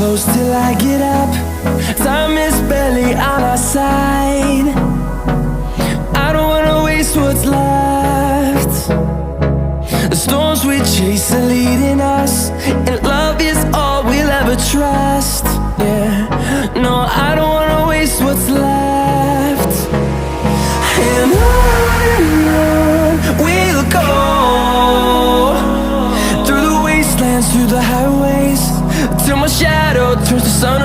close till I get up. Time is barely on our side. I don't wanna waste what's left. The storms we chase are leading us, and love is all we'll ever trust. Yeah, no, I don't wanna waste what's left. And on we'll go, through the wastelands, through the highways, till my shadow turns to sun